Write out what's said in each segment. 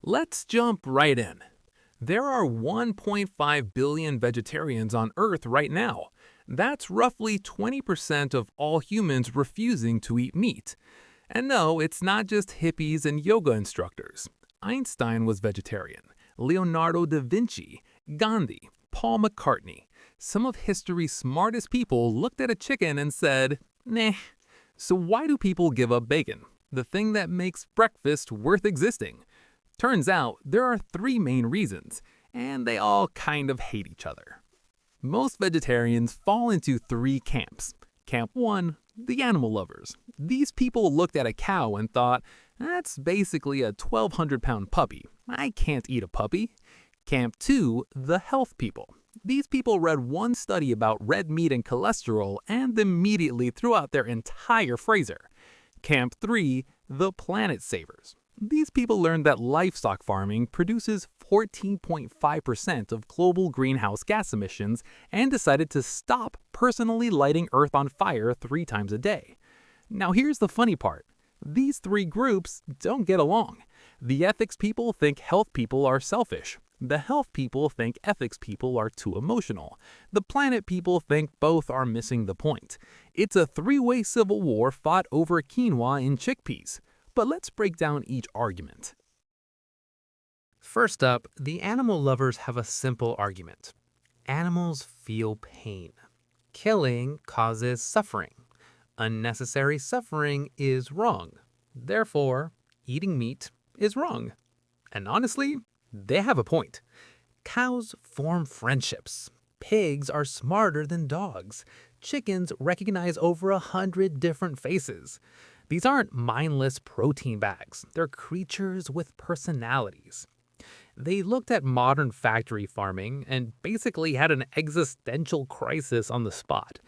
Let's jump right in. There are 1.5 billion vegetarians on Earth right now. That's roughly 20% of all humans refusing to eat meat. And no, it's not just hippies and yoga instructors. Einstein was vegetarian, Leonardo da Vinci, Gandhi, Paul McCartney. Some of history's smartest people looked at a chicken and said, "Nah." So why do people give up bacon, the thing that makes breakfast worth existing? Turns out there are three main reasons, and they all kind of hate each other. Most vegetarians fall into three camps. Camp 1, the animal lovers. These people looked at a cow and thought, that's basically a 1,200-pound puppy. I can't eat a puppy. Camp 2, the health people. These people read one study about red meat and cholesterol and immediately threw out their entire freezer. Camp 3, the planet savers. These people learned that livestock farming produces 14.5% of global greenhouse gas emissions and decided to stop personally lighting Earth on fire 3 times a day. Now here's the funny part. These three groups don't get along. The ethics people think health people are selfish. The health people think ethics people are too emotional. The planet people think both are missing the point. It's a three-way civil war fought over quinoa and chickpeas. But let's break down each argument. First up, the animal lovers have a simple argument. Animals feel pain. Killing causes suffering. Unnecessary suffering is wrong. Therefore, eating meat is wrong. And honestly, they have a point. Cows form friendships. Pigs are smarter than dogs. Chickens recognize over 100 different faces. These aren't mindless protein bags. They're creatures with personalities. They looked at modern factory farming and basically had an existential crisis on the spot.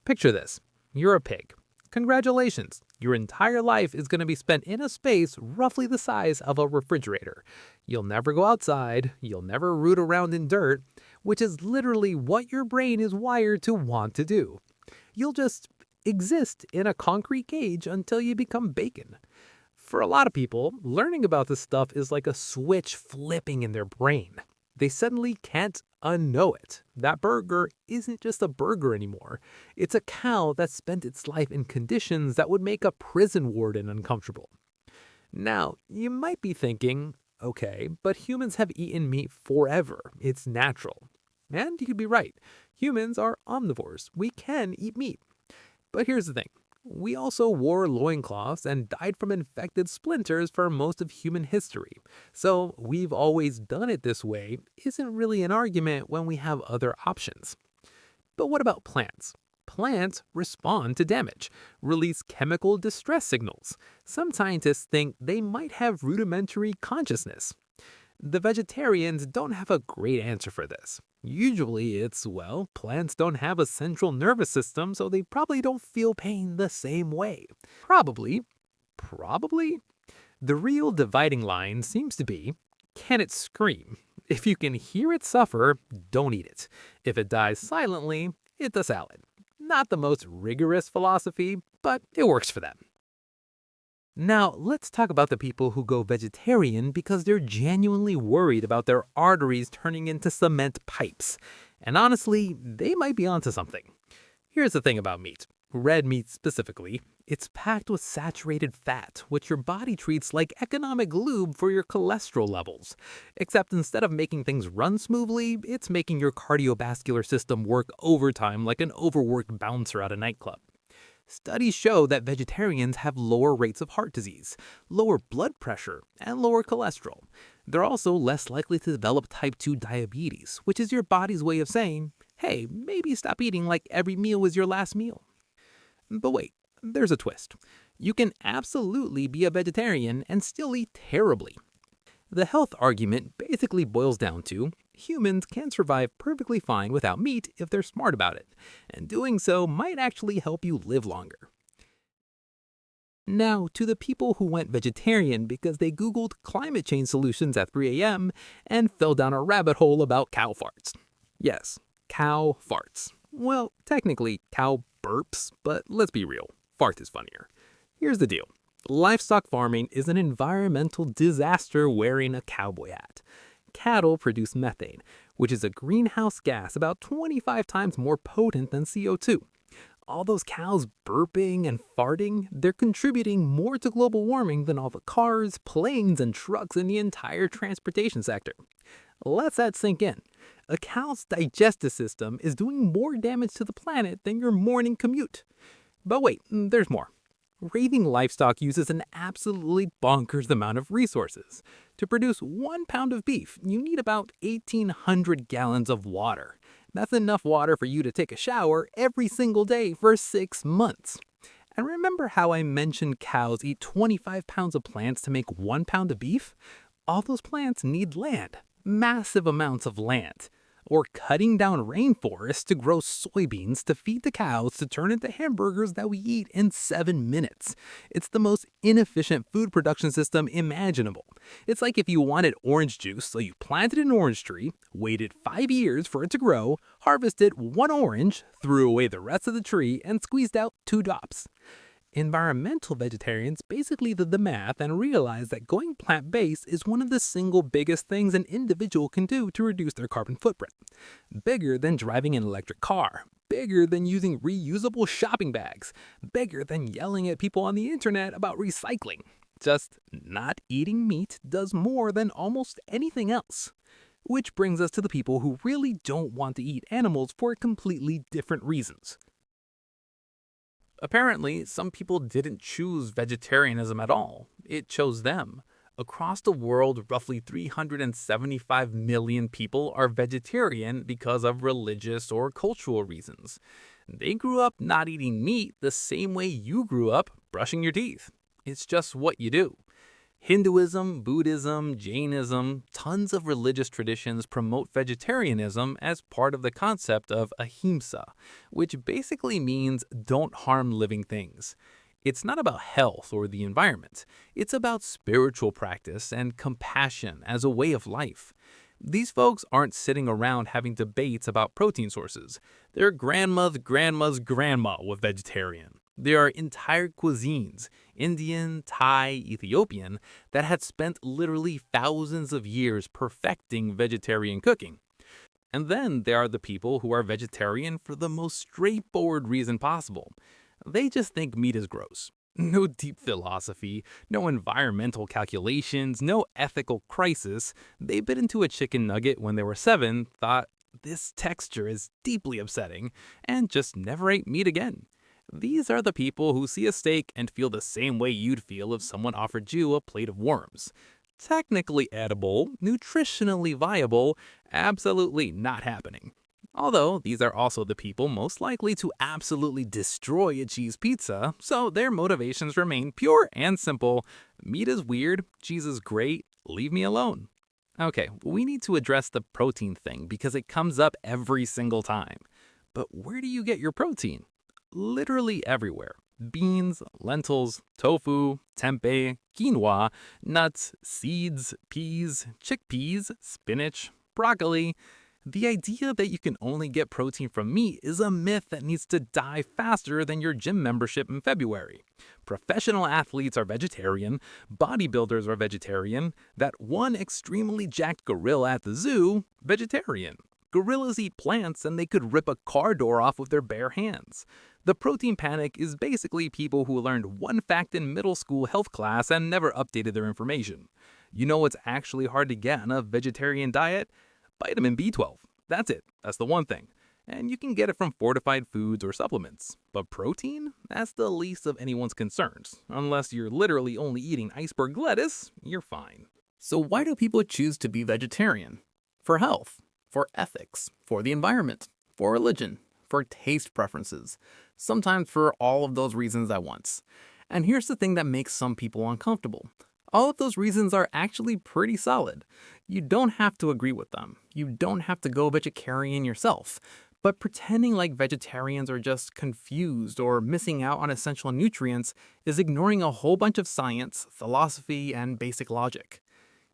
Picture this. You're a pig. Congratulations. Your entire life is going to be spent in a space roughly the size of a refrigerator. You'll never go outside. You'll never root around in dirt, which is literally what your brain is wired to want to do. You'll just exist in a concrete cage until you become bacon. For a lot of people, learning about this stuff is like a switch flipping in their brain. They suddenly can't unknow it. That burger isn't just a burger anymore. It's a cow that spent its life in conditions that would make a prison warden uncomfortable. Now, you might be thinking, okay, but humans have eaten meat forever. It's natural. And you could be right. Humans are omnivores. We can eat meat. But here's the thing. We also wore loincloths and died from infected splinters for most of human history. So we've always done it this way isn't really an argument when we have other options. But what about plants? Plants respond to damage, release chemical distress signals. Some scientists think they might have rudimentary consciousness. The vegetarians don't have a great answer for this. Usually it's, well, plants don't have a central nervous system, so they probably don't feel pain the same way. Probably. The real dividing line seems to be, can it scream? If you can hear it suffer, don't eat it. If it dies silently, eat the salad. Not the most rigorous philosophy, but it works for them. Now, let's talk about the people who go vegetarian because they're genuinely worried about their arteries turning into cement pipes. And honestly, they might be onto something. Here's the thing about meat. Red meat specifically, it's packed with saturated fat, which your body treats like economic lube for your cholesterol levels. Except instead of making things run smoothly, it's making your cardiovascular system work overtime like an overworked bouncer at a nightclub. Studies show that vegetarians have lower rates of heart disease, lower blood pressure, and lower cholesterol. They're also less likely to develop type 2 diabetes, which is your body's way of saying, hey, maybe stop eating like every meal is your last meal. But wait, there's a twist. You can absolutely be a vegetarian and still eat terribly. The health argument basically boils down to humans can survive perfectly fine without meat if they're smart about it, and doing so might actually help you live longer. Now, to the people who went vegetarian because they Googled climate change solutions at 3 a.m. and fell down a rabbit hole about cow farts. Yes, cow farts. Well, technically cow burps, but let's be real, fart is funnier. Here's the deal. Livestock farming is an environmental disaster wearing a cowboy hat. Cattle produce methane, which is a greenhouse gas about 25 times more potent than CO2. All those cows burping and farting, they're contributing more to global warming than all the cars, planes, and trucks in the entire transportation sector. Let that sink in. A cow's digestive system is doing more damage to the planet than your morning commute. But wait, there's more. Raising livestock uses an absolutely bonkers amount of resources. To produce 1 pound of beef, you need about 1,800 gallons of water. That's enough water for you to take a shower every single day for 6 months. And remember how I mentioned cows eat 25 pounds of plants to make 1 pound of beef? All those plants need land, massive amounts of land. Or cutting down rainforests to grow soybeans to feed the cows to turn into hamburgers that we eat in 7 minutes. It's the most inefficient food production system imaginable. It's like if you wanted orange juice, so you planted an orange tree, waited 5 years for it to grow, harvested 1 orange, threw away the rest of the tree, and squeezed out 2 drops. Environmental vegetarians basically did the math and realized that going plant-based is one of the single biggest things an individual can do to reduce their carbon footprint. Bigger than driving an electric car, bigger than using reusable shopping bags, bigger than yelling at people on the internet about recycling. Just not eating meat does more than almost anything else. Which brings us to the people who really don't want to eat animals for completely different reasons. Apparently, some people didn't choose vegetarianism at all. It chose them. Across the world, roughly 375 million people are vegetarian because of religious or cultural reasons. They grew up not eating meat the same way you grew up brushing your teeth. It's just what you do. Hinduism, Buddhism, Jainism, tons of religious traditions promote vegetarianism as part of the concept of ahimsa, which basically means don't harm living things. It's not about health or the environment. It's about spiritual practice and compassion as a way of life. These folks aren't sitting around having debates about protein sources. Their grandma's grandma was vegetarian. There are entire cuisines, Indian, Thai, Ethiopian, that had spent literally thousands of years perfecting vegetarian cooking. And then there are the people who are vegetarian for the most straightforward reason possible. They just think meat is gross. No deep philosophy, no environmental calculations, no ethical crisis. They bit into a chicken nugget when they were 7, thought, this texture is deeply upsetting, and just never ate meat again. These are the people who see a steak and feel the same way you'd feel if someone offered you a plate of worms. Technically edible, nutritionally viable, absolutely not happening. Although these are also the people most likely to absolutely destroy a cheese pizza, so their motivations remain pure and simple. Meat is weird, cheese is great, leave me alone. Okay, we need to address the protein thing because it comes up every single time. But where do you get your protein? Literally everywhere. Beans, lentils, tofu, tempeh, quinoa, nuts, seeds, peas, chickpeas, spinach, broccoli. The idea that you can only get protein from meat is a myth that needs to die faster than your gym membership in February. Professional athletes are vegetarian, bodybuilders are vegetarian, that one extremely jacked gorilla at the zoo, vegetarian. Gorillas eat plants and they could rip a car door off with their bare hands. The protein panic is basically people who learned one fact in middle school health class and never updated their information. You know what's actually hard to get on a vegetarian diet? Vitamin B12. That's it. That's the one thing. And you can get it from fortified foods or supplements. But protein? That's the least of anyone's concerns. Unless you're literally only eating iceberg lettuce, you're fine. So why do people choose to be vegetarian? For health, for ethics, for the environment, for religion, for taste preferences, sometimes for all of those reasons at once. And here's the thing that makes some people uncomfortable. All of those reasons are actually pretty solid. You don't have to agree with them. You don't have to go vegetarian yourself. But pretending like vegetarians are just confused or missing out on essential nutrients is ignoring a whole bunch of science, philosophy, and basic logic.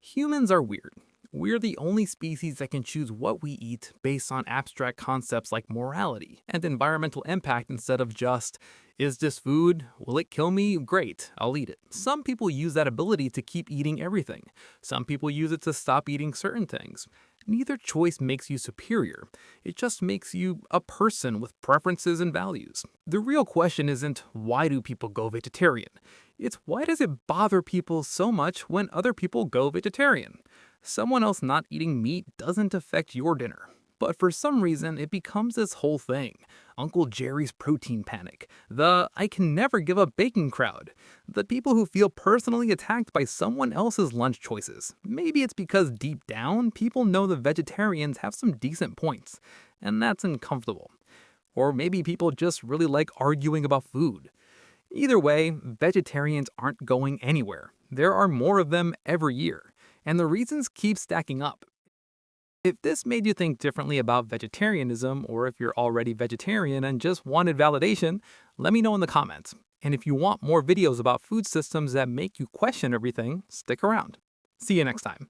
Humans are weird. We're the only species that can choose what we eat based on abstract concepts like morality and environmental impact instead of just, is this food? Will it kill me? Great, I'll eat it. Some people use that ability to keep eating everything. Some people use it to stop eating certain things. Neither choice makes you superior. It just makes you a person with preferences and values. The real question isn't why do people go vegetarian? It's why does it bother people so much when other people go vegetarian? Someone else not eating meat doesn't affect your dinner. But for some reason, it becomes this whole thing. Uncle Jerry's protein panic, the I can never give up bacon crowd, the people who feel personally attacked by someone else's lunch choices. Maybe it's because deep down, people know the vegetarians have some decent points, and that's uncomfortable. Or maybe people just really like arguing about food. Either way, vegetarians aren't going anywhere. There are more of them every year, and the reasons keep stacking up. If this made you think differently about vegetarianism, or if you're already vegetarian and just wanted validation, let me know in the comments. And if you want more videos about food systems that make you question everything, stick around. See you next time.